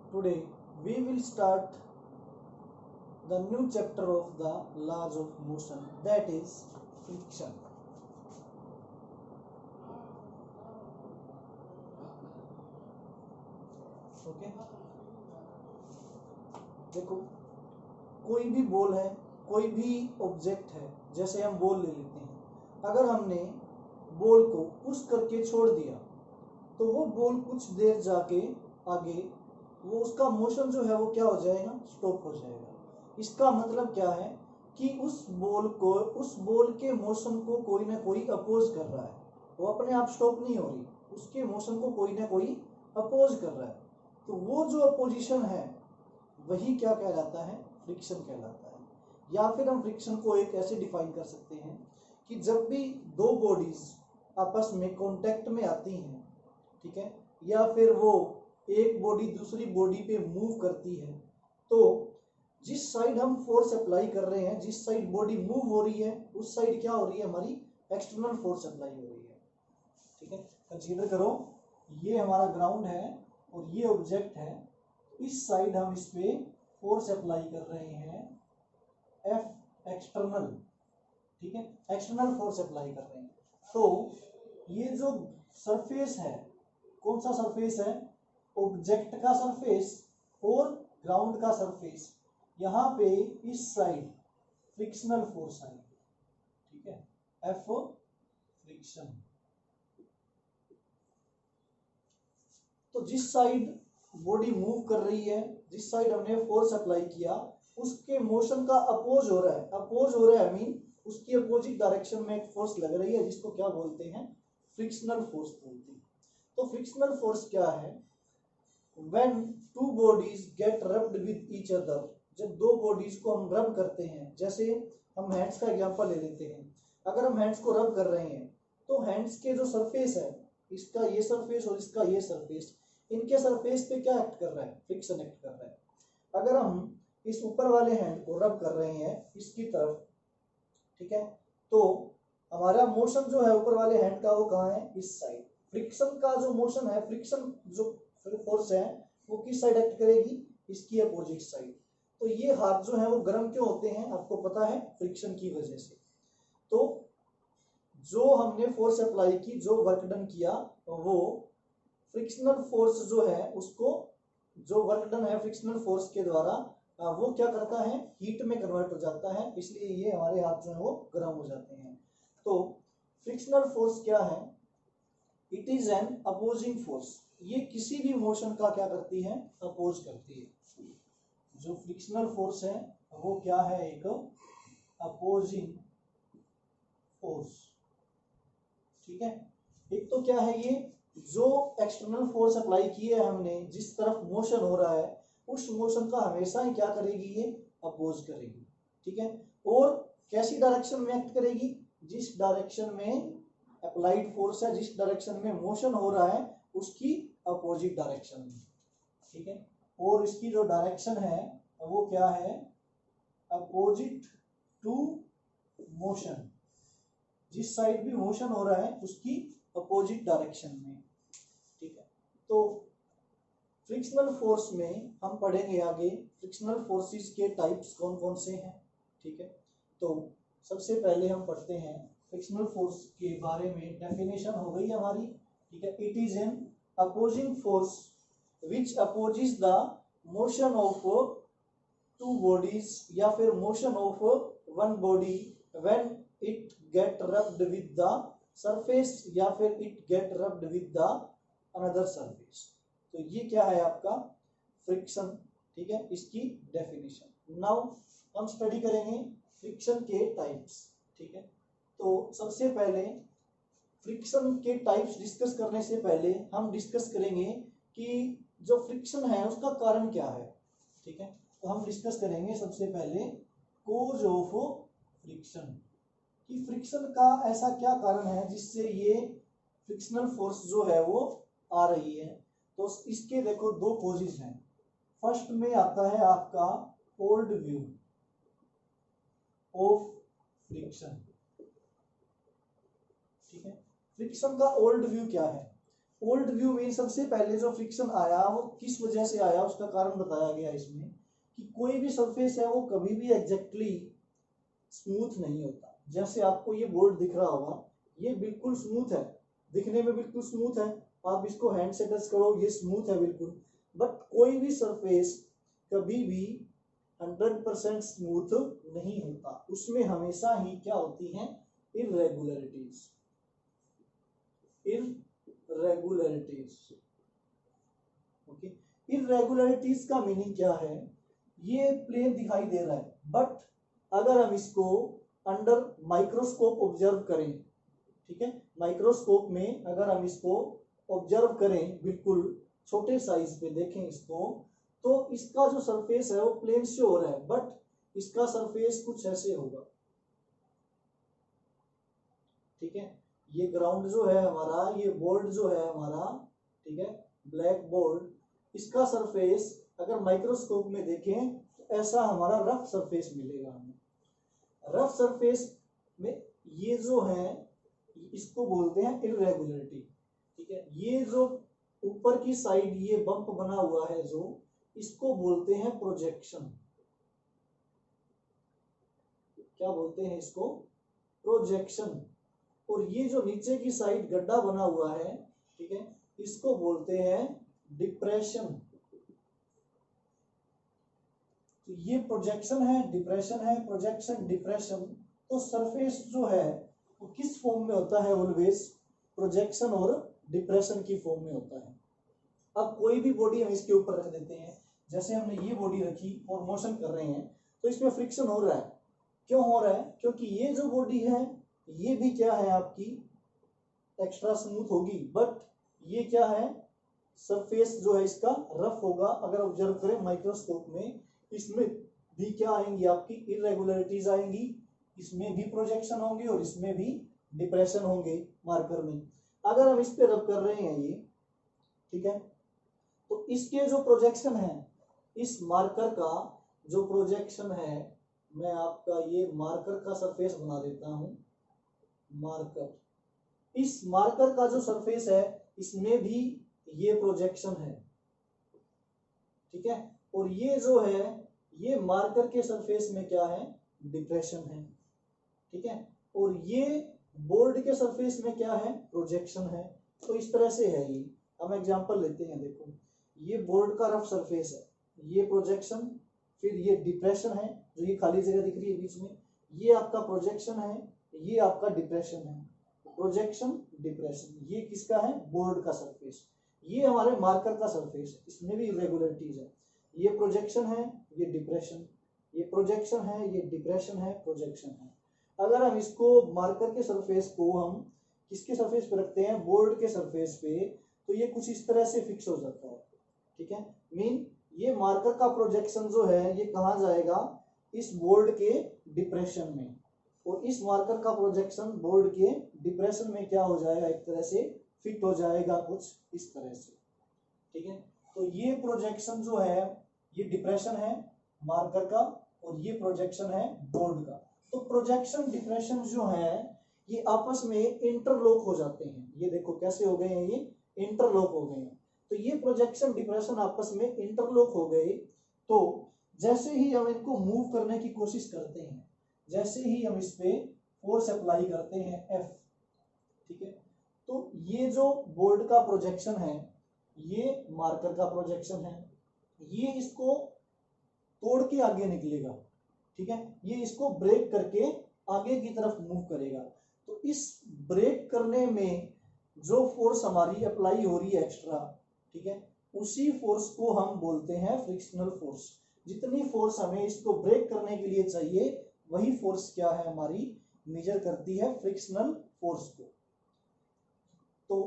Today we will start the new chapter of the laws of motion, that is friction. Okay, देखो कोई भी ball है, कोई भी ऑब्जेक्ट है, जैसे हम बॉल ले लेते हैं। अगर हमने बॉल को पुश करके छोड़ दिया तो वो बॉल कुछ देर जाके आगे वो उसका मोशन जो है वो क्या हो जाएगा, स्टॉप हो जाएगा। इसका मतलब क्या है कि उस बॉल के मोशन को कोई ना कोई अपोज कर रहा है। वो अपने आप स्टॉप नहीं हो रही, उसके मोशन को कोई ना कोई अपोज कर रहा है। तो वो जो अपोजिशन है वही क्या कहलाता है, फ्रिक्शन कहलाता है। या फिर हम फ्रिक्शन को एक ऐसे डिफाइन कर सकते हैं कि जब भी दो बॉडीज आपस में कांटेक्ट में आती हैं, ठीक है, या फिर वो एक बॉडी दूसरी बॉडी पे मूव करती है, तो जिस साइड हम फोर्स अप्लाई कर रहे हैं, जिस साइड बॉडी मूव हो रही है, उस साइड क्या हो रही है, हमारी एक्सटर्नल फोर्स अप्लाई हो रही है। ठीक है, कंसीडर करो ये हमारा ग्राउंड है और ये ऑब्जेक्ट है। इस साइड हम इस पे फोर्स अप्लाई कर रहे हैं, एफ एक्सटर्नल, ठीक है, एक्सटर्नल फोर्स अप्लाई कर रहे हैं। तो ये जो सरफेस है, कौन सा सरफेस है, ऑब्जेक्ट का सरफेस और ग्राउंड का सरफेस, यहाँ पे इस साइड फ्रिक्शनल फोर्स आई, ठीक है, एफ फ्रिक्शन। तो जिस साइड बॉडी मूव कर रही है, जिस साइड हमने फोर्स अप्लाई किया, उसके मोशन का अपोज हो रहा है। अपोज हो रहा है मीन उसकी अपोजिट डायरेक्शन में एक फोर्स लग रही है, जिसको क्या बोलते हैं, फ्रिक्शनल फोर्स बोलते हैं। तो फ्रिक्शनल फोर्स क्या है, when two bodies get rubbed with each other, जब दो बॉडीज को हम रब करते हैं, जैसे हम हैंड्स का एग्जांपल ले लेते हैं। अगर हम हैंड्स को रब कर रहे हैं तो हैंड्स के जो सरफेस है, इसका ये सरफेस और इसका ये सरफेस, इनके सरफेस पे क्या एक्ट कर रहा है, फ्रिक्शन एक्ट कर रहा है। अगर हम इस ऊपर वाले हैंड को रब कर रहे हैं इसकी तरफ, ठीक है, तो हमारा मोशन जो है ऊपर वाले हैंड का वो कहाँ है, इस साइड। फ्रिक्शन का जो मोशन है, फ्रिक्शन जो फोर्स है वो किस साइड एक्ट करेगी, इसकी अपोजिट साइड। तो ये हाथ जो है वो गर्म क्यों होते हैं, आपको पता है, फ्रिक्शन की वजह से। तो जो हमने फोर्स अप्लाई की, जो वर्क डन किया, वो फ्रिक्शनल फोर्स जो है उसको, जो वर्क डन है फ्रिक्शनल फोर्स के द्वारा, वो क्या करता है, हीट में कन्वर्ट हो जाता है, इसलिए ये हमारे हाथ जो है वो गर्म हो जाते हैं। तो फ्रिक्शनल फोर्स क्या है, it is an opposing force. ये किसी भी मोशन का क्या करती है, अपोज करती है। जो फ्रिक्शनल फोर्स है वो क्या है, एक अपोजिंग फोर्स, ठीक है। एक तो क्या है, ये जो एक्सटर्नल फोर्स अप्लाई की है हमने, जिस तरफ मोशन हो रहा है उस मोशन का हमेशा ही क्या करेगी, ये अपोज करेगी, ठीक है। और कैसी डायरेक्शन में एक्ट करेगी, जिस डायरेक्शन में अप्लाइड फोर्स है, जिस डायरेक्शन में मोशन हो रहा है उसकी अपोजिट डायरेक्शन में, ठीक है। और इसकी जो डायरेक्शन है वो क्या है, अपोजिट टू मोशन, जिस साइड भी मोशन हो रहा है उसकी अपोजिट डायरेक्शन में, ठीक है। तो फ्रिक्शनल फोर्स में हम पढ़ेंगे आगे फ्रिक्शनल फोर्सेस के टाइप्स कौन कौन से हैं, ठीक है। तो सबसे पहले हम पढ़ते हैं फ्रिक्शनल फोर्स के बारे में, डेफिनेशन हो गई हमारी, ठीक है। It is an opposing force which opposes the motion of two bodies, या फिर motion of one body when it get rubbed with the surface, या फिर it get rubbed with the another surface. तो ये क्या है आपका फ्रिक्शन, ठीक है, इसकी डेफिनेशन। नाउ हम स्टडी करेंगे फ्रिक्शन के टाइप्स, ठीक है। तो सबसे पहले फ्रिक्शन के टाइप्स डिस्कस करने से पहले हम डिस्कस करेंगे कि जो फ्रिक्शन है उसका कारण क्या है, ठीक है। तो हम डिस्कस करेंगे सबसे पहले कोज ऑफ फ्रिक्शन, कि फ्रिक्शन का ऐसा क्या कारण है जिससे ये फ्रिक्शनल फोर्स जो है वो आ रही है। तो इसके देखो दो कोजेज हैं। फर्स्ट में आता है आपका ओल्ड व्यू ऑफ फ्रिक्शन, ठीक है। फ्रिक्शन का ओल्ड व्यू क्या है, ओल्ड व्यू में सबसे पहले जो फ्रिक्शन आया वो किस वजह से आया, उसका कारण बताया गया इसमें कि कोई भी सरफेस है वो कभी भी एग्जैक्टली स्मूथ नहीं होता। जैसे आपको ये बोर्ड दिख रहा होगा, ये बिल्कुल स्मूथ है, दिखने में बिल्कुल स्मूथ है, आप इसको हैंड से टच करो ये स्मूथ है बिल्कुल, बट कोई भी सरफेस कभी भी 100% स्मूथ नहीं होता, उसमें हमेशा ही क्या होती हैं, इरेगुलरिटीज। ओके, इरेगुलरिटीज का मीनिंग क्या है, ये प्लेन दिखाई दे रहा है, बट अगर हम इसको अंडर माइक्रोस्कोप ऑब्जर्व करें, ठीक है, माइक्रोस्कोप में अगर हम इसको ऑब्जर्व करें, बिल्कुल छोटे साइज पे देखें इसको, तो इसका जो सरफेस है वो प्लेन से हो रहा है, बट इसका सरफेस कुछ ऐसे होगा, ठीक है। ये ग्राउंड जो है हमारा, ये बोर्ड जो है हमारा, ठीक है, ब्लैक बोर्ड, इसका सरफेस अगर माइक्रोस्कोप में देखें तो ऐसा हमारा रफ सरफेस मिलेगा हमें। रफ सरफेस में ये जो है इसको बोलते हैं इरेगुलरिटी, ठीक है। ये जो ऊपर की साइड ये बम्प बना हुआ है जो, इसको बोलते हैं प्रोजेक्शन। क्या बोलते हैं इसको, प्रोजेक्शन। और ये जो नीचे की साइड गड्ढा बना हुआ है, ठीक है, इसको बोलते हैं डिप्रेशन। तो ये प्रोजेक्शन है, डिप्रेशन है, प्रोजेक्शन डिप्रेशन। तो सरफेस जो है वो किस फॉर्म में होता है, ऑलवेज प्रोजेक्शन और डिप्रेशन की फॉर्म में होता है। अब कोई भी बॉडी हम इसके ऊपर रख देते हैं, जैसे हमने ये बॉडी रखी और मोशन कर रहे हैं, तो इसमें फ्रिक्शन हो रहा है। क्यों हो रहा है, क्योंकि ये जो बॉडी है ये भी क्या है आपकी एक्स्ट्रा स्मूथ होगी, बट ये क्या है, सरफेस जो है इसका रफ होगा। अगर ऑब्जर्व करें माइक्रोस्कोप में, इसमें भी क्या आएंगी आपकी इरेगुलरिटीज आएंगी, इसमें भी प्रोजेक्शन होंगे और इसमें भी डिप्रेशन होंगे मार्कर में। अगर हम इस पे रब कर रहे हैं ये, ठीक है, तो इसके जो प्रोजेक्शन है, इस मार्कर का जो प्रोजेक्शन है, मैं आपका ये मार्कर का सरफेस बना देता हूं, मार्कर, इस मार्कर का जो सरफेस है इसमें भी ये प्रोजेक्शन है, ठीक है। और ये जो है ये मार्कर के सरफेस में क्या है, डिप्रेशन है, ठीक है। और ये बोर्ड के सरफेस में क्या है, प्रोजेक्शन है। तो इस तरह से है ये। हम एग्जांपल लेते हैं, देखो ये बोर्ड का रफ सरफेस है, ये प्रोजेक्शन, फिर ये डिप्रेशन है जो ये खाली जगह दिख रही है बीच में, ये आपका प्रोजेक्शन है, ये आपका डिप्रेशन है, प्रोजेक्शन डिप्रेशन। ये किसका है, बोर्ड का सरफेस। ये हमारे मार्कर का सरफेस, इसमें भी इरेगुलरिटीज है। ये प्रोजेक्शन है, ये डिप्रेशन, ये प्रोजेक्शन है, ये डिप्रेशन है, प्रोजेक्शन है। अगर हम इसको मार्कर के सरफेस को हम किसके सरफेस पे रखते हैं, बोर्ड के सरफेस पे, तो ये कुछ इस तरह से फिक्स हो जाता है, ठीक है। मीन ये मार्कर का प्रोजेक्शन जो है ये कहाँ जाएगा, इस बोर्ड के डिप्रेशन में, और इस मार्कर का प्रोजेक्शन बोर्ड के डिप्रेशन में क्या हो जाएगा, एक तरह से फिट हो जाएगा कुछ इस तरह से, ठीक है। तो ये प्रोजेक्शन जो है ये डिप्रेशन है मार्कर का, और ये प्रोजेक्शन है बोर्ड का। तो प्रोजेक्शन डिप्रेशन जो है ये आपस में इंटरलॉक हो जाते हैं। ये देखो कैसे हो गए हैं, ये इंटरलॉक हो गए हैं। तो ये प्रोजेक्शन डिप्रेशन आपस में इंटरलॉक हो गए, तो जैसे ही हम इनको मूव करने की कोशिश करते हैं, जैसे ही हम इस पे फोर्स अप्लाई करते हैं F, ठीक है, तो ये जो बोर्ड का प्रोजेक्शन है, ये मार्कर का प्रोजेक्शन है, ये इसको तोड़ के आगे निकलेगा, ठीक है, ये इसको ब्रेक करके आगे की तरफ मूव करेगा। तो इस ब्रेक करने में जो फोर्स हमारी अप्लाई हो रही है एक्स्ट्रा, ठीक है, उसी फोर्स को हम बोलते हैं फ्रिक्शनल फोर्स। जितनी फोर्स हमें इसको ब्रेक करने के लिए चाहिए, वही फोर्स क्या है हमारी, मेजर करती है फ्रिक्शनल फोर्स को। तो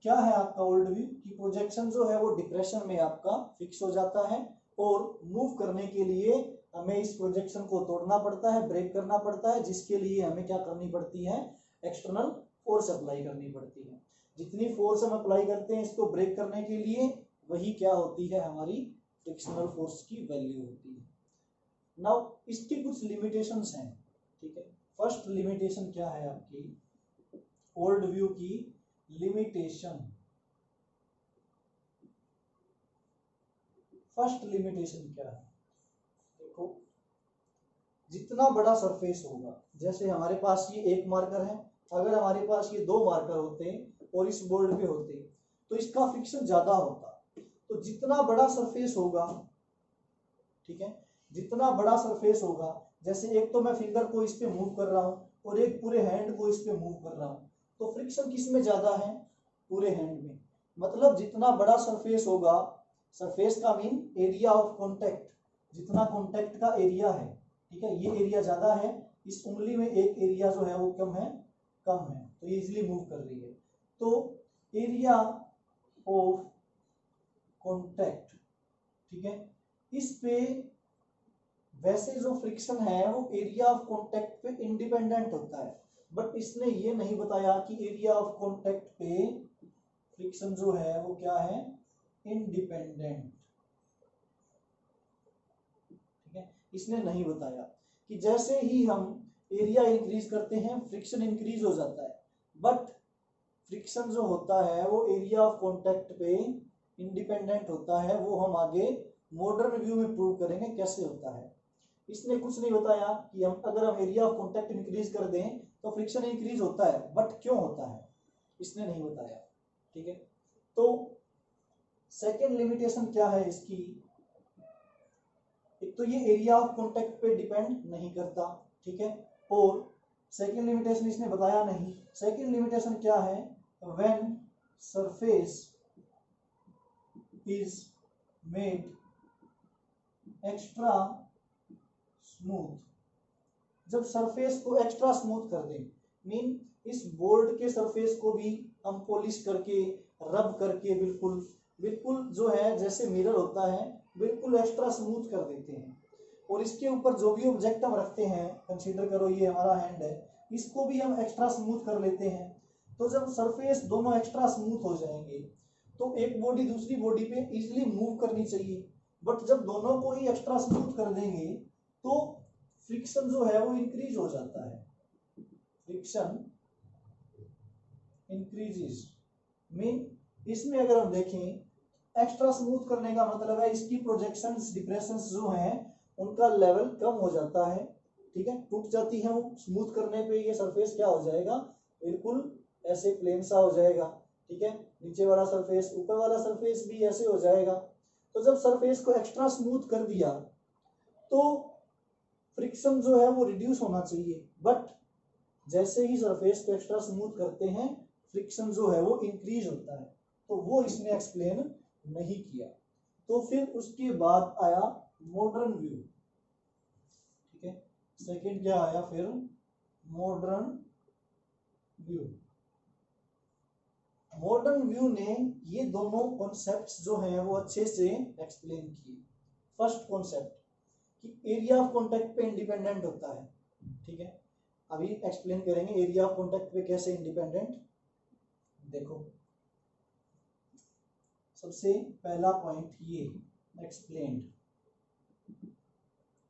क्या है आपका ओल्ड व्यू की प्रोजेक्शन जो है वो डिप्रेशन में आपका फिक्स हो जाता है, और मूव करने के लिए हमें इस प्रोजेक्शन को तोड़ना पड़ता है, ब्रेक करना पड़ता है, जिसके लिए हमें क्या करनी पड़ती है, एक्सटर्नल फोर्स अप्लाई करनी पड़ती है। जितनी फोर्स हम अप्लाई करते हैं इसको ब्रेक करने के लिए, वही क्या होती है, हमारी फ्रिक्शनल फोर्स की वैल्यू होती है। नाउ इसकी कुछ लिमिटेशंस हैं, ठीक है। फर्स्ट लिमिटेशन क्या है आपकी, ओल्ड व्यू की लिमिटेशन, फर्स्ट लिमिटेशन क्या है, देखो जितना बड़ा सरफेस होगा, जैसे हमारे पास ये एक मार्कर है, अगर हमारे पास ये दो मार्कर होते और इस बोर्ड पे होते तो इसका फ्रिक्शन ज्यादा होता। तो जितना बड़ा सरफेस होगा, ठीक है, जितना बड़ा सरफेस होगा, जैसे एक तो मैं फिंगर को इस पे मूव कर रहा हूँ और एक पूरे हैंड को इस पे मूव कर रहा हूँ, तो फ्रिक्शन किस में ज्यादा है, पूरे हैंड में। मतलब जितना बड़ा सरफेस होगा, सरफेस का मीन एरिया ऑफ कॉन्टेक्ट, जितना कॉन्टेक्ट का एरिया है, ठीक है, ये एरिया ज्यादा है, इस उंगली में एक एरिया जो है वो कम है, तो ये इजिली मूव कर रही है। तो एरिया ऑफ कॉन्टेक्ट, ठीक है, इस पे वैसे जो फ्रिक्शन है वो एरिया ऑफ कॉन्टेक्ट पे इंडिपेंडेंट होता है, बट इसने ये नहीं बताया कि एरिया ऑफ कॉन्टेक्ट पे फ्रिक्शन जो है वो क्या है, इंडिपेंडेंट, ठीक है, इसने नहीं बताया कि जैसे ही हम एरिया इंक्रीज करते हैं फ्रिक्शन इंक्रीज हो जाता है, बट फ्रिक्शन जो होता है वो एरिया ऑफ कॉन्टेक्ट पे इंडिपेंडेंट होता है। वो हम आगे मॉडर्न व्यू में प्रूव करेंगे कैसे होता है। इसने कुछ नहीं बताया कि हम अगर हम एरिया ऑफ कॉन्टेक्ट इंक्रीज कर दें तो फ्रिक्शन इंक्रीज होता है, बट क्यों होता है इसने नहीं बताया, ठीक है। तो सेकेंड लिमिटेशन क्या है इसकी, एक तो ये एरिया ऑफ कॉन्टेक्ट पे डिपेंड नहीं करता, ठीक है, और सेकेंड लिमिटेशन इसने बताया नहीं। सेकेंड लिमिटेशन क्या है, when surface is made extra smooth, जब सरफेस को एक्स्ट्रा स्मूथ कर दें, मीन इस बोर्ड के सरफेस को भी हम पॉलिश करके, रब करके, बिल्कुल बिल्कुल जो है जैसे मिरर होता है बिल्कुल एक्स्ट्रा स्मूथ कर देते हैं, और इसके ऊपर जो भी ऑब्जेक्ट हम रखते हैं, कंसीडर करो ये हमारा हैंड है, इसको भी हम एक्स्ट्रा स्मूथ कर लेते हैं। तो जब सरफेस दोनों एक्स्ट्रा स्मूथ हो जाएंगे तो एक बॉडी दूसरी बॉडी पे इजीली मूव करनी चाहिए, बट जब दोनों को ही एक्स्ट्रा स्मूथ कर देंगे तो फ्रिक्शन जो है वो इंक्रीज हो जाता है, फ्रिक्शन इंक्रीजेस। मीन इसमें अगर हम देखें एक्स्ट्रा स्मूथ करने का मतलब है इसकी प्रोजेक्शंस डिप्रेशंस जो हैं उनका लेवल कम हो जाता है, ठीक है, टूट जाती है वो। स्मूथ करने पे ये सरफेस क्या हो जाएगा, बिल्कुल ऐसे प्लेन सा हो जाएगा, ठीक है, नीचे वाला सरफेस ऊपर वाला सरफेस भी ऐसे हो जाएगा। तो जब सरफेस को एक्स्ट्रा स्मूथ कर दिया तो फ्रिक्शन जो है वो रिड्यूस होना चाहिए, बट जैसे ही सरफेस को एक्स्ट्रा स्मूथ करते हैं फ्रिक्शन जो है वो इंक्रीज होता है, तो वो इसने एक्सप्लेन नहीं किया। तो फिर उसके बाद आया मॉडर्न व्यू, ठीक है, सेकंड क्या आया फिर, मॉडर्न व्यू। मॉडर्न व्यू ने ये दोनों कॉन्सेप्ट्स जो हैं वो अच्छे से एक्सप्लेन किए। फर्स्ट कॉन्सेप्ट कि एरिया ऑफ कॉन्टेक्ट पे इंडिपेंडेंट होता है, ठीक है, अभी एक्सप्लेन करेंगे एरिया ऑफ कॉन्टेक्ट पे कैसे इंडिपेंडेंट। देखो सबसे पहला पॉइंट ये एक्सप्लेन्ड,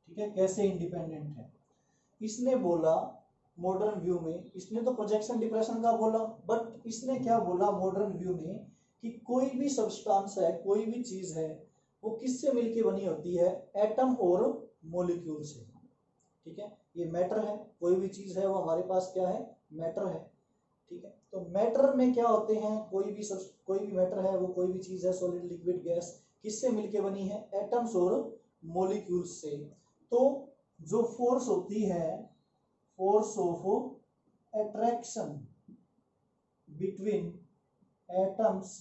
ठीक है, कैसे इंडिपेंडेंट है। इसने बोला मॉडर्न व्यू में, इसने तो प्रोजेक्शन डिप्रेशन का बोला, बट इसने क्या बोला मॉडर्न व्यू में कि कोई भी सब्सटेंस है, कोई भी चीज है, वो किससे मिलके बनी होती है, एटम और मॉलिक्यूल से, ठीक है। ये मैटर है, कोई भी चीज है वो हमारे पास क्या है, मैटर है, ठीक है। तो मैटर में क्या होते हैं, कोई भी मैटर है वो कोई भी चीज है, सॉलिड लिक्विड गैस, किससे मिलके बनी है, एटम्स और मॉलिक्यूल्स से। तो जो फोर्स होती है, force of attraction between atoms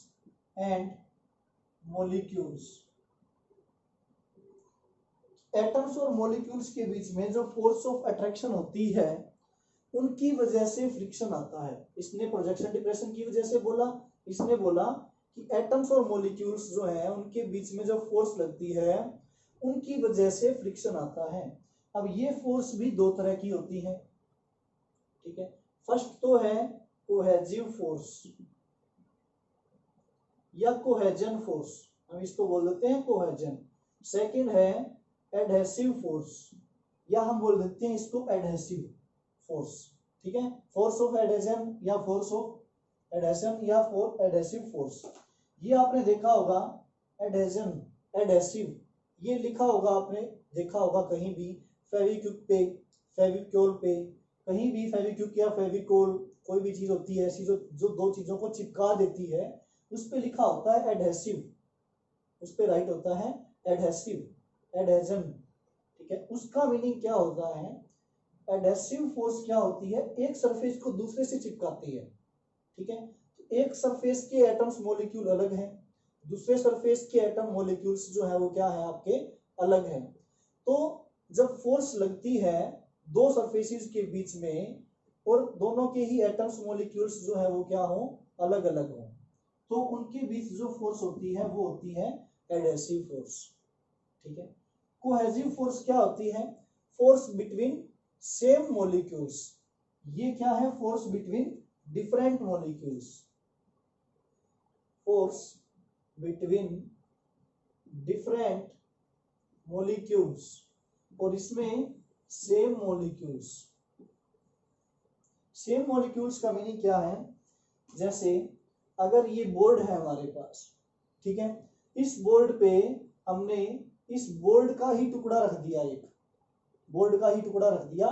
and molecules, atoms और मॉलिक्यूल्स के बीच में जो फोर्स ऑफ अट्रैक्शन होती है उनकी वजह से फ्रिक्शन आता है। इसने प्रोजेक्शन डिप्रेशन की वजह से बोला, इसने बोला कि एटम्स और मॉलिक्यूल्स जो है उनके बीच में जो फोर्स लगती है उनकी वजह से फ्रिक्शन आता है। अब ये फोर्स भी दो तरह की होती है, ठीक है। फर्स्ट तो है कोहेजिव फोर्स या कोहेजन फोर्स, हम इसको बोल देते हैं कोहेजन। सेकंड है एडहेसिव फोर्स, या हम बोल देते हैं इसको एडहेसिव फोर्स, ठीक है, फोर्स ऑफ एडहेजन या फोर्स ऑफ एडहेशन या एडहेसिव फोर्स। ये आपने देखा होगा एडहेजन एडहेसिव, ये लिखा होगा आपने, देखा होगा कहीं भी फेविक्विक पे, फेविकोल पे, कहीं भी फेविक्विक या फेविकोल कोई भी चीज होती है ऐसी जो जो दो चीजों को चिपका देती है, उस पे लिखा होता है एडहेसिव, उस पे राइट होता है एडहेसिव, एडहेजन। ठीक है, उसका मीनिंग क्या होता है, एडहेसिव फोर्स क्या होती है, एक सरफेस को दूसरे से चिपकाती है। ठीक है, तो एक सरफेस के एटम्स मॉलिक्यूल अलग हैं, दूसरे सरफेस के एटम मॉलिक्यूल्स जो है वो क्या है आपके अलग हैं। तो जब फोर्स लगती है दो सरफेसेस के बीच में और दोनों के ही एटम्स मॉलिक्यूल्स जो है वो क्या हो, अलग अलग हो, तो उनके बीच जो फोर्स होती है वो होती है एडहेसिव फोर्स। ठीक है, कोहेसिव फोर्स क्या होती है, फोर्स बिटवीन सेम मॉलिक्यूल्स, ये क्या है, force between different molecules, force between different molecules, और इसमें सेम मॉलिक्यूल्स। सेम मॉलिक्यूल्स का मीनिंग क्या है, जैसे अगर ये बोर्ड है हमारे पास, ठीक है, इस बोर्ड पे हमने इस बोर्ड का ही टुकड़ा रख दिया, एक बोर्ड का ही टुकड़ा रख दिया,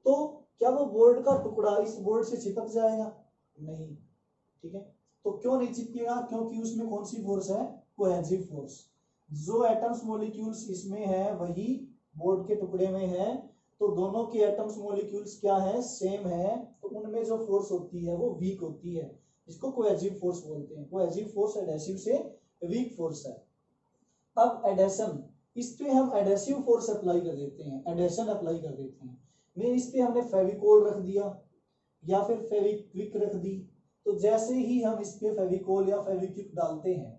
तो क्या वो बोर्ड का टुकड़ा इस बोर्ड से चिपक जाएगा, नहीं। ठीक है, तो क्यों नहीं चिपकेगा, क्योंकि उसमें कौन सी फोर्स है, कोहेसिव फोर्स। जो एटम्स मॉलिक्यूल्स इसमें है वही बोर्ड के टुकड़े में है, तो दोनों के एटम्स मॉलिक्यूल्स क्या है, सेम है, तो उनमें जो फोर्स होती है वो वीक होती है, जिसको कोहेसिव फोर्स बोलते हैं। कोहेसिव फोर्स एडहेसिव से वीक फोर्स है। अब एडेशन, इस पे हम एडहेसिव फोर्स अप्लाई कर देते हैं, एडेशन अप्लाई कर देते हैं, मैं इस पे हमने फेविकोल रख दिया या फिर फेविक्विक रख दी, तो जैसे ही हम इस पे फेविकोल या फेविक्विक डालते हैं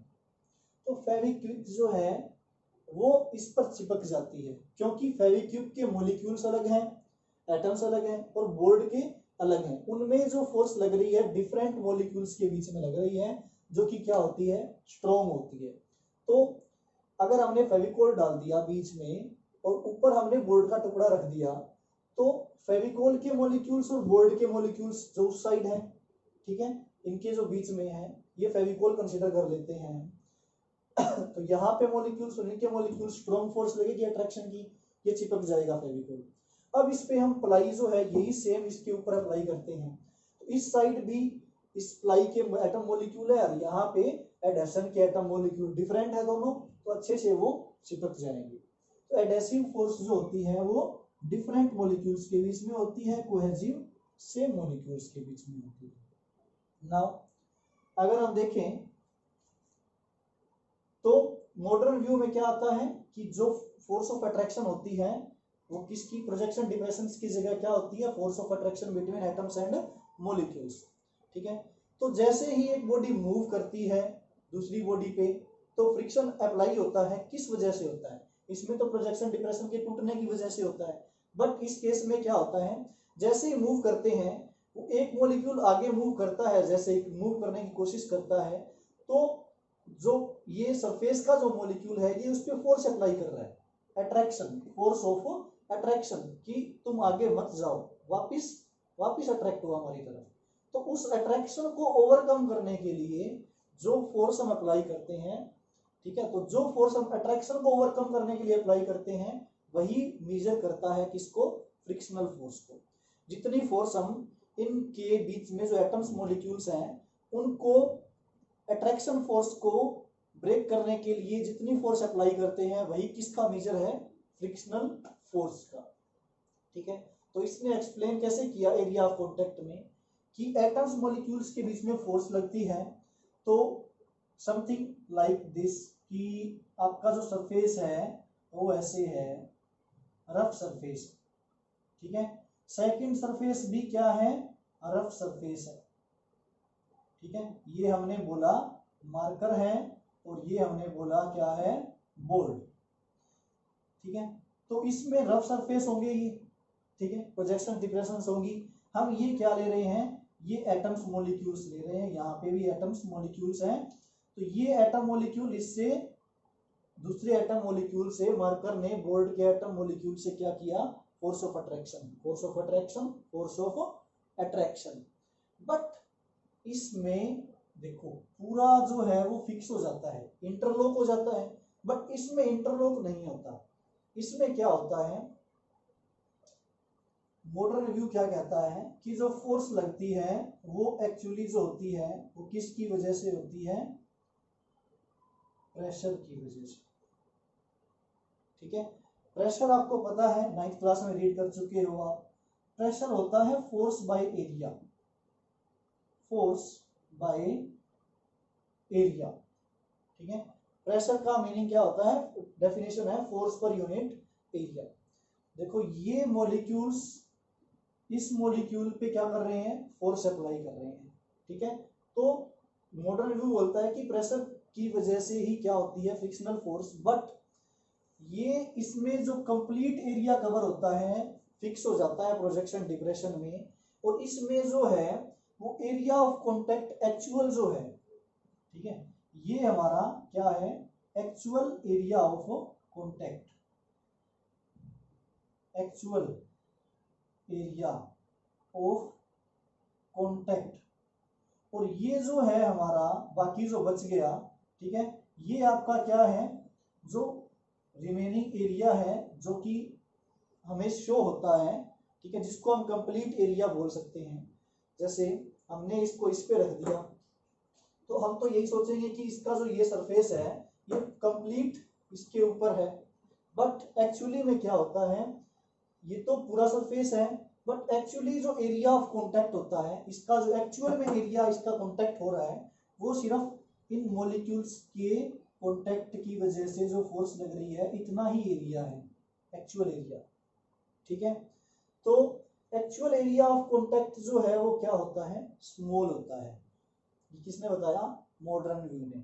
तो फेविक्विक जो है वो इस पर चिपक जाती है, क्योंकि फेविक्विक के मॉलिक्यूल्स अलग हैं, एटम्स अलग हैं और बोर्ड के अलग हैं, उनमें जो फोर्स लग रही है डिफरेंट मॉलिक्यूल्स के बीच में लग रही है, जो कि क्या होती है, स्ट्रॉन्ग होती है। तो अगर हमने फेविकोल डाल दिया बीच में और ऊपर हमने बोर्ड का टुकड़ा रख दिया, तो फेविकोल के मॉलिक्यूल्स और बोर्ड के मॉलिक्यूल्स जो उस साइड है, ठीक है, इनके जो बीच में है ये फेविकोल कंसीडर कर लेते हैं तो यहाँ पे मॉलिक्यूल्स और इनके मॉलिक्यूल्स स्ट्रॉन्ग फोर्स लगेगी अट्रैक्शन की, ये चिपक जाएगा फेविकोल। अब इस पे हम प्लाई जो है यही सेम इसके ऊपर अप्लाई करते हैं, तो इस साइड भी इस प्लाई के एटम मॉलिक्यूल है और यहाँ पे एडहेशन के एटम मॉलिक्यूल डिफरेंट है दोनों, तो अच्छे से वो चिपक जाएंगे। तो एडहेसिव फोर्स जो होती है वो डिफरेंट मॉलिक्यूल्स के बीच में होती है, कोहेसिव सेम मॉलिक्यूल्स के बीच में होती है। नाउ अगर हम देखें तो मॉडर्न व्यू में क्या आता है कि जो फोर्स ऑफ अट्रैक्शन होती है वो किसकी, प्रोजेक्शन डिप्रेशन की जगह क्या होती है, force of attraction between atoms and molecules. ठीक है, तो जैसे ही एक बॉडी मूव करती है दूसरी बॉडी पे तो फ्रिक्शन अप्लाई होता है, किस वजह से होता है, इसमें तो प्रोजेक्शन डिप्रेशन के टूटने की वजह से होता है, बट इस केस में क्या होता है, जैसे ही मूव करते हैं वो एक मॉलिक्यूल आगे मूव करता है, जैसे मूव करने की कोशिश करता है, तो जो ये सरफेस का जो मॉलिक्यूल है ये उस पर फोर्स अप्लाई कर रहा है, अट्रैक्शन, फोर्स ऑफ अट्रैक्शन, कि तुम आगे मत जाओ, वापिस वापिस अट्रैक्ट हुआ हमारी तरफ। तो उस अट्रैक्शन को ओवरकम करने के लिए जो फोर्स हम अप्लाई करते हैं, ठीक है, तो जो फोर्स हम अट्रैक्शन को ओवरकम करने के लिए अप्लाई करते हैं वही मेजर करता है किसको, फ्रिक्शनल फोर्स को। जितनी फोर्स हम इनके बीच में जो एटम्स मॉलिक्यूल्स हैं उनको अट्रैक्शन फोर्स को ब्रेक करने के लिए जितनी फोर्स अप्लाई करते हैं वही किसका मेजर है, फ्रिक्शनल फोर्स का। ठीक है, तो इसने एक्सप्लेन कैसे किया एरिया ऑफ कॉन्टेक्ट में कि एटम्स मॉलिक्यूल्स के बीच में फोर्स लगती है, तो समथिंग लाइक दिस, कि आपका जो सरफेस है वो ऐसे है, रफ सरफेस। ठीक है, सेकंड सरफेस भी क्या है, रफ सरफेस है। ठीक है, ये हमने बोला मार्कर है और ये हमने बोला क्या है, बोर्ड। ठीक है, तो इसमें रफ सरफेस होंगे ये, ठीक है, प्रोजेक्शन डिप्रेशन होंगी। हम ये क्या ले रहे हैं, ये एटम्स मॉलिक्यूल्स ले रहे हैं, यहाँ पे भी एटम्स मॉलिक्यूल्स हैं, तो ये एटम मॉलिक्यूल इससे दूसरे एटम मॉलिक्यूल से मार्कर ने बोर्ड के एटम मॉलिक्यूल से क्या किया, force of attraction, force of attraction, force of attraction. But इसमें देखो पूरा जो है वो फिक्स हो जाता है, इंटरलॉक हो जाता है, बट इसमें इंटरलॉक नहीं होता। इसमें क्या होता है, मोटर रिव्यू क्या कहता है कि जो फोर्स लगती है वो एक्चुअली जो होती है वो किसकी वजह से होती है, प्रेशर की वजह से। ठीक है, प्रेशर आपको पता है, 9th क्लास में रीड कर चुके हो आप। प्रेशर होता है force by area, force by area. ठीक है, प्रेशर का मीनिंग क्या होता है, डेफिनेशन है फोर्स पर यूनिट एरिया। देखो ये मॉलिक्यूल्स इस मॉलिक्यूल पे क्या कर रहे हैं, फोर्स अप्लाई कर रहे हैं। ठीक है, तो मॉडर्न रिव्यू बोलता है कि प्रेशर की वजह से ही क्या होती है, फ्रिक्शनल फोर्स। बट ये इसमें जो कंप्लीट एरिया कवर होता है फिक्स हो जाता है प्रोजेक्शन डिप्रेशन में, और इसमें जो है वो एरिया ऑफ कॉन्टैक्ट एक्चुअल जो है, ठीक है, ये हमारा क्या है, actual area of contact, actual area of contact. और ये जो है हमारा बाकी जो बच गया, ठीक है, ये आपका क्या है, जो रिमेनिंग एरिया है जो कि हमें शो होता है, ठीक है, जिसको हम कंप्लीट एरिया बोल सकते हैं। जैसे हमने इसको इस पे रख दिया तो हम तो यही सोचेंगे कि इसका जो ये सरफेस है ये कंप्लीट इसके ऊपर है, बट एक्चुअली में क्या होता है, ये तो पूरा सरफेस है, बट एक्चुअली जो एरिया ऑफ कांटेक्ट होता है, इसका जो एक्चुअल में एरिया इसका कांटेक्ट हो रहा है, वो सिर्फ इन मॉलिक्यूल्स के कांटेक्ट की वजह से जो फोर्स लग रही है इतना ही एरिया है, एक्चुअल एरिया। ठीक है, तो एक्चुअल एरिया ऑफ कांटेक्ट जो है वो क्या होता है, स्मॉल होता है। ये किसने बताया, मॉडर्न व्यू ने।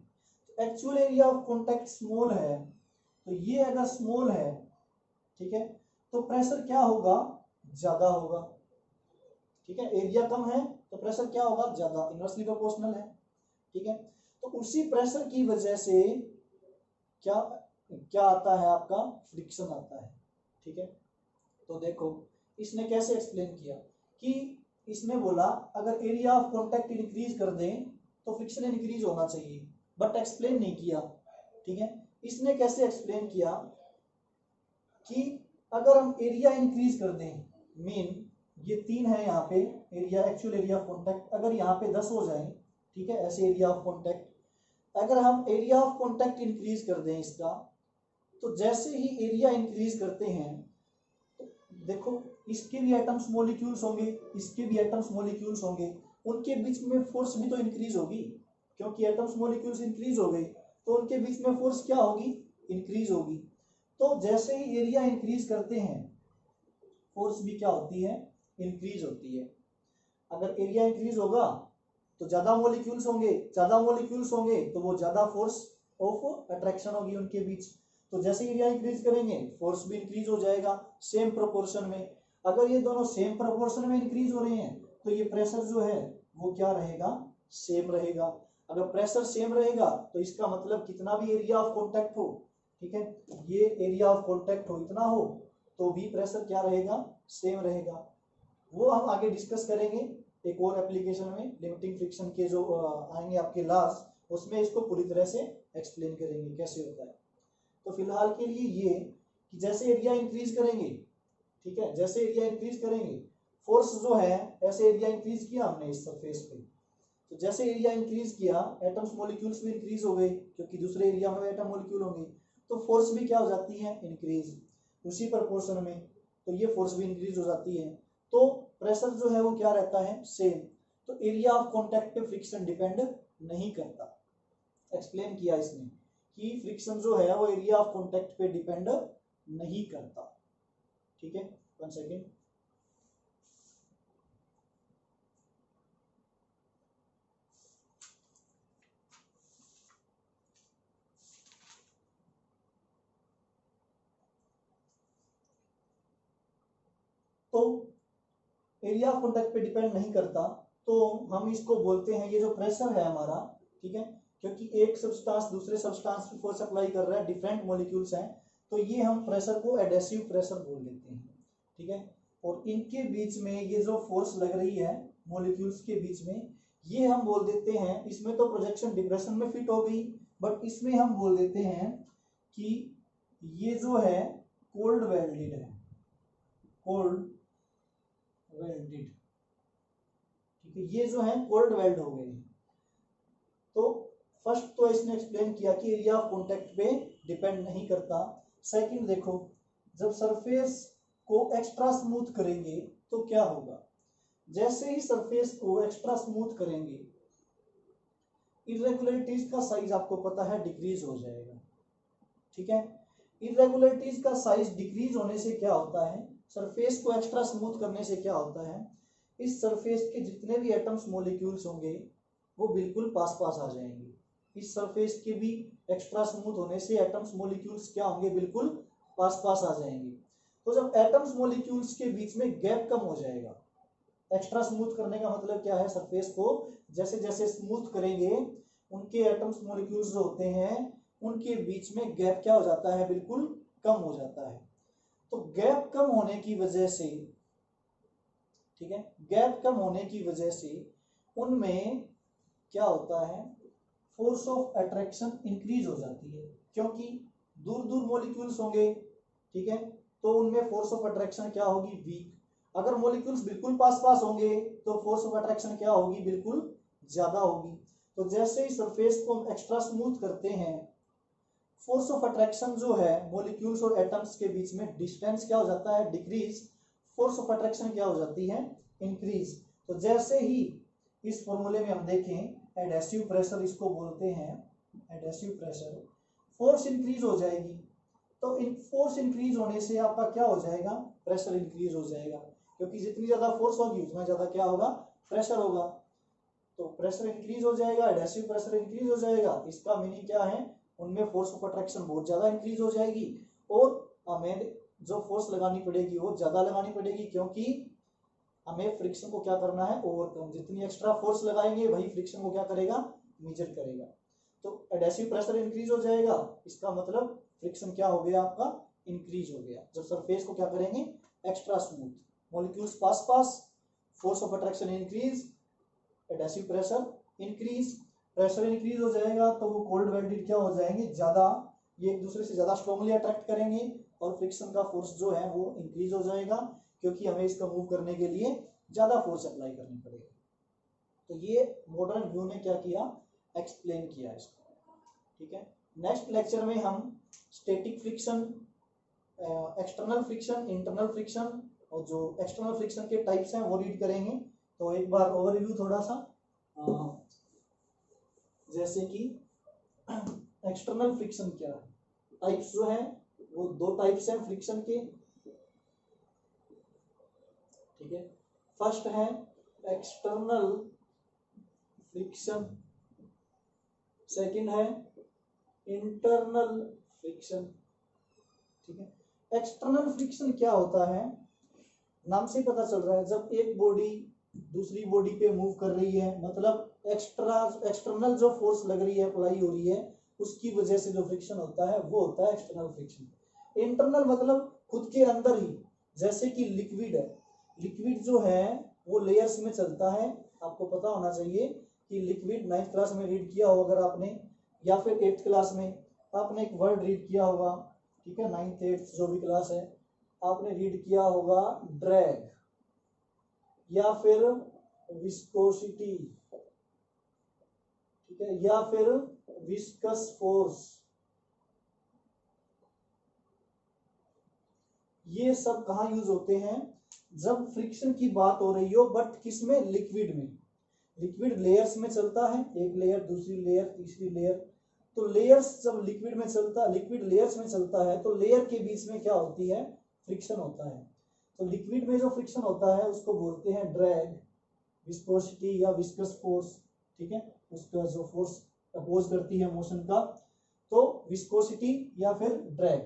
Actual area of contact small है, तो ये अगर स्मॉल है, ठीक है, तो प्रेशर क्या होगा, ज्यादा होगा। ठीक है, एरिया कम है तो प्रेशर क्या होगा, ज्यादा, इनवर्सली प्रोपोर्शनल है। ठीक है, तो उसी प्रेशर की वजह से क्या क्या आता है, आपका फ्रिक्शन आता है। ठीक है, तो देखो इसने कैसे एक्सप्लेन किया कि इसने बोला अगर एरिया ऑफ कांटेक्ट इंक्रीज कर दें तो फ्रिक्शन इंक्रीज होना चाहिए, बट एक्सप्लेन नहीं किया। ठीक है, इसने कैसे एक्सप्लेन किया कि अगर हम एरिया इंक्रीज कर दें, मीन ये 3 है यहाँ पे area, actual area of contact, अगर यहाँ पे 10 हो जाए, ठीक है, ऐसे एरिया ऑफ कांटेक्ट, अगर हम एरिया ऑफ कांटेक्ट इंक्रीज कर दें इसका, तो जैसे ही एरिया इंक्रीज करते हैं तो देखो इसके भी एटम्स मॉलिक्यूल्स होंगे, इसके भी एटम्स मॉलिक्यूल्स होंगे, उनके बीच में फोर्स भी तो इंक्रीज होगी, क्योंकि एटम्स मॉलिक्यूल्स इंक्रीज हो गए तो उनके बीच में फोर्स क्या होगी, इंक्रीज होगी। तो जैसे ही एरिया इंक्रीज करते हैं फोर्स भी क्या होती है, इंक्रीज होती है। अगर एरिया इंक्रीज होगा तो ज्यादा मॉलिक्यूल्स होंगे, ज्यादा मॉलिक्यूल्स होंगे तो वो ज्यादा फोर्स ऑफ अट्रैक्शन होगी उनके बीच। तो जैसे एरिया इंक्रीज करेंगे फोर्स भी इंक्रीज हो जाएगा सेम प्रोपोर्शन में। अगर ये दोनों सेम प्रोपोर्शन में इंक्रीज हो रहे हैं तो ये प्रेशर जो है वो क्या रहेगा, सेम रहेगा। अगर प्रेशर सेम रहेगा तो इसका मतलब कितना भी एरिया ऑफ कॉन्टैक्ट हो, ठीक है, ये एरिया ऑफ कॉन्टैक्ट हो इतना हो तो भी प्रेशर क्या रहेगा, सेम रहेगा। वो हम आगे डिस्कस करेंगे एक और एप्लीकेशन में, लिमिटिंग फ्रिक्शन के जो आएंगे आपके लास्ट, उसमें इसको पूरी तरह से एक्सप्लेन करेंगे कैसे होता है। तो फिलहाल के लिए ये कि जैसे एरिया इंक्रीज करेंगे, ठीक है, जैसे एरिया इंक्रीज करेंगे फोर्स जो है, ऐसे एरिया इंक्रीज किया हमने इस सरफेस पे, तो जैसे एरिया इंक्रीज किया एटम्स मॉलिक्यूल्स भी इंक्रीज हो गए क्योंकि दूसरे एरिया में एटम मॉलिक्यूल होंगे, तो फोर्स भी क्या हो जाती है, इंक्रीज उसी प्रोपोर्शन में, तो ये फोर्स भी इंक्रीज हो जाती है। तो प्रेशर जो है वो क्या रहता है, सेम। तो एरिया ऑफ कांटेक्ट पे फ्रिक्शन डिपेंड नहीं करता। एक्सप्लेन किया इसने कि फ्रिक्शन जो है वो एरिया ऑफ कांटेक्ट पे डिपेंड नहीं करता। ठीक है, 1 सेकेंड। तो एरिया ऑफ कांटेक्ट पे डिपेंड नहीं करता, तो हम इसको बोलते हैं, ये जो प्रेशर है हमारा, ठीक है, क्योंकि एक सब्सटेंस दूसरे सब्सटेंस पे फोर्स अप्लाई कर रहा है, डिफरेंट मॉलिक्यूल्स हैं, तो ये हम प्रेशर को एडेसिव प्रेशर बोल देते हैं। ठीक है, और इनके बीच में ये जो फोर्स लग रही है मॉलिक्यूल्स के बीच में, ये हम बोल देते हैं, इसमें तो प्रोजेक्शन डिप्रेशन में फिट हो गई, बट इसमें हम बोल देते हैं कि ये जो है कोल्ड वेल्डेड है, कोल्ड वेल्डेड, ठीक है, ये जो है कोल्ड वेल्ड हो गए। तो फर्स्ट तो इसने एक्सप्लेन किया कि एरिया ऑफ कॉन्टेक्ट पे डिपेंड नहीं करता। सेकंड देखो, जब सरफेस को एक्स्ट्रा स्मूथ करेंगे तो क्या होगा, जैसे ही सरफेस को एक्स्ट्रा स्मूथ करेंगे इरेगुलरिटीज का साइज आपको पता है डिक्रीज हो जाएगा, ठीक है। इरेगुलरिटीज का साइज डिक्रीज होने से क्या होता है, सरफेस को एक्स्ट्रा स्मूथ करने से क्या होता है, इस सरफेस के जितने भी एटम्स मॉलिक्यूल्स होंगे वो बिल्कुल पास पास आ जाएंगे। इस सरफेस के भी एक्स्ट्रा स्मूथ होने से एटम्स मॉलिक्यूल्स क्या होंगे, बिल्कुल पास पास आ जाएंगे। तो जब एटम्स मॉलिक्यूल्स के बीच में गैप कम हो जाएगा, एक्स्ट्रा स्मूथ करने का मतलब क्या है, सरफेस को जैसे जैसे स्मूथ करेंगे उनके एटम्स मॉलिक्यूल्स जो होते हैं उनके बीच में गैप क्या हो जाता है, बिल्कुल कम हो जाता है। तो गैप कम होने की वजह से, ठीक है, गैप कम होने की वजह से उनमें क्या होता है, फोर्स ऑफ अट्रैक्शन इंक्रीज हो जाती है, क्योंकि दूर दूर मॉलिक्यूल्स होंगे, ठीक है, तो उनमें फोर्स ऑफ अट्रैक्शन क्या होगी, वीक। अगर मॉलिक्यूल्स बिल्कुल पास पास होंगे तो फोर्स ऑफ अट्रैक्शन क्या होगी, बिल्कुल ज्यादा होगी। तो जैसे ही सरफेस को हम एक्स्ट्रा स्मूथ करते हैं, फोर्स ऑफ अट्रैक्शन जो है मॉलिक्यूल्स और एटम्स के बीच में डिस्टेंस क्या हो जाता है, डिक्रीज, फोर्स ऑफ अट्रैक्शन क्या हो जाती है, इंक्रीज। तो जैसे ही इस फॉर्मूले में हम देखें एडहेसिव प्रेशर इसको बोलते हैं, एडहेसिव प्रेशर, फोर्स इंक्रीज हो जाएगी। तो इन फोर्स इंक्रीज होने से आपका क्या हो जाएगा, प्रेशर इंक्रीज हो जाएगा, क्योंकि जितनी ज्यादा फोर्स होगी उतना ज्यादा क्या होगा, प्रेशर होगा। तो प्रेशर इंक्रीज हो जाएगा, एडहेसिव प्रेशर इंक्रीज हो जाएगा। इसका मीनिंग क्या है, उनमें फोर्स ऑफ अट्रैक्शन बहुत ज्यादा इंक्रीज हो जाएगी और हमें जो फोर्स लगानी पड़ेगी वो ज्यादा लगानी पड़ेगी, क्योंकि हमें फ्रिक्शन को क्या करना है, ओवरकम। जितनी एक्स्ट्रा फोर्स लगाएंगे वही फ्रिक्शन को क्या करेगा, मेजर करेगा। तो एडहेसिव प्रेशर इंक्रीज हो जाएगा, इसका मतलब फ्रिक्शन क्या हो गया आपका, इंक्रीज हो गया। जब सरफेस को क्या करेंगे, extra smooth, molecules pass pass, force of attraction increase, adhesive pressure increase, pressure increase हो जाएगा तो वो कोल्ड वेल्डेड क्या हो जाएंगे, ज्यादा, ये एक दूसरे से ज्यादा स्ट्रांगली अट्रैक्ट करेंगे और फ्रिक्शन का फोर्स जो है वो इंक्रीज हो जाएगा, क्योंकि हमें इसको मूव करने के लिए ज्यादा फोर्स अप्लाई करनी पड़ेगी। तो ये मॉडर्न व्यू ने क्या किया, एक्सप्लेन किया इसको, ठीक है। नेक्स्ट लेक्चर में हम static friction, external friction, internal friction और जो एक्सटर्नल फ्रिक्शन के टाइप्स हैं वो रीड करेंगे। तो एक बार ओवरव्यू थोड़ा सा, जैसे कि एक्सटर्नल फ्रिक्शन क्या है, टाइप्स जो है वो दो टाइप्स हैं फ्रिक्शन के, ठीक है। फर्स्ट है एक्सटर्नल फ्रिक्शन, सेकंड है इंटरनल फ्रिक्शन, ठीक है। एक्सटर्नल फ्रिक्शन क्या होता है, नाम से पता चल रहा है, जब एक बॉडी दूसरी बॉडी पे मूव कर रही है, मतलब एक्सटर्नल जो फोर्स लग रही है, अप्लाई हो रही है, उसकी वजह से जो फ्रिक्शन होता है वो होता है एक्सटर्नल फ्रिक्शन। इंटरनल मतलब खुद के अंदर ही, जैसे कि लिक्विड है, लिक्विड जो है वो लेयर्स में चलता है। आपको पता होना चाहिए कि लिक्विड 9th क्लास में रीड किया होगा अगर आपने, या फिर 8th क्लास में आपने एक वर्ड रीड किया होगा, ठीक है, 9th 8th जो भी क्लास है आपने रीड किया होगा ड्रैग या फिर विस्कोसिटी, ठीक है, या फिर विस्कस फोर्स। ये सब कहाँ यूज होते हैं, जब फ्रिक्शन की बात हो रही हो, बट किसमें, लिक्विड में। लिक्विड लेयर्स में चलता है, एक लेयर, दूसरी लेयर, तीसरी लेयर। तो लेयर्स जब लिक्विड में चलता, लिक्विड लेयर्स में चलता है तो लेयर के बीच में क्या होती है, फ्रिक्शन होता है। तो लिक्विड में जो फ्रिक्शन होता है उसको बोलते हैं ड्रैग, विस्कोसिटी या विस्कस फोर्स, ठीक है, उसका जो फोर्स अपोज करती है मोशन का, तो विस्कोसिटी या फिर drag.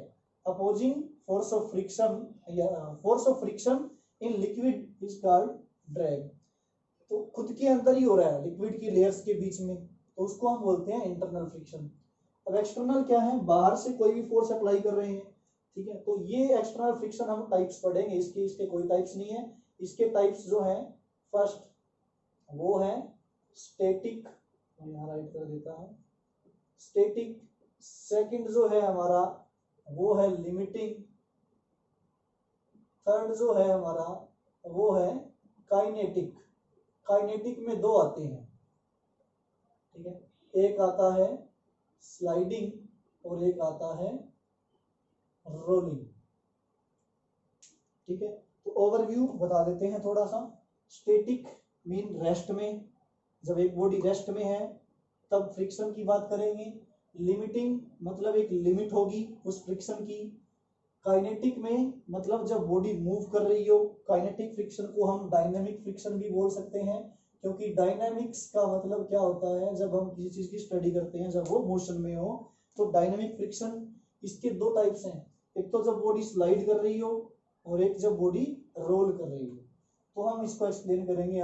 Opposing force of friction या force of friction in liquid is called drag. तो खुद के अंदर ही हो रहा है लिक्विड की लेयर्स के बीच में, तो उसको हम बोलते हैं इंटरनल फ्रिक्शन। अब एक्सटर्नल क्या है, बाहर से कोई भी फोर्स अप्लाई कर रहे हैं, ठीक है। तो ये एक्सटर्नल फ्रिक्शन हम टाइप्स पढ़ेंगे, इसके कोई टाइप्स नहीं है। इसके टाइप्स जो है, फर्स्ट वो है स्टैटिक, यहाँ राइट कर देता है, स्टैटिक, सेकंड जो है हमारा वो है लिमिटिंग, थर्ड जो है हमारा वो है काइनेटिक। काइनेटिक में दो आते हैं, ठीक है, एक आता है स्लाइडिंग और एक आता है रोलिंग, ठीक है। तो ओवरव्यू बता देते हैं थोड़ा सा। स्टैटिक मीन रेस्ट में, जब एक बॉडी रेस्ट में है तब फ्रिक्शन की बात करेंगे। लिमिटिंग मतलब एक लिमिट होगी उस फ्रिक्शन की। काइनेटिक में मतलब जब बॉडी मूव कर रही हो। काइनेटिक फ्रिक्शन को हम डायनामिक फ्रिक्शन भी बोल सकते हैं, क्योंकि डायनामिक्स का मतलब क्या होता है, जब हम किसी चीज की स्टडी करते हैं जब वो मोशन में हो तो डायनामिक फ्रिक्शन इसके दो टाइप्स हैं, एक तो जब बॉडी स्लाइड कर रही हो और एक जब बॉडी रोल कर रही हो। तो हम इसको एक्सप्लेन करेंगे।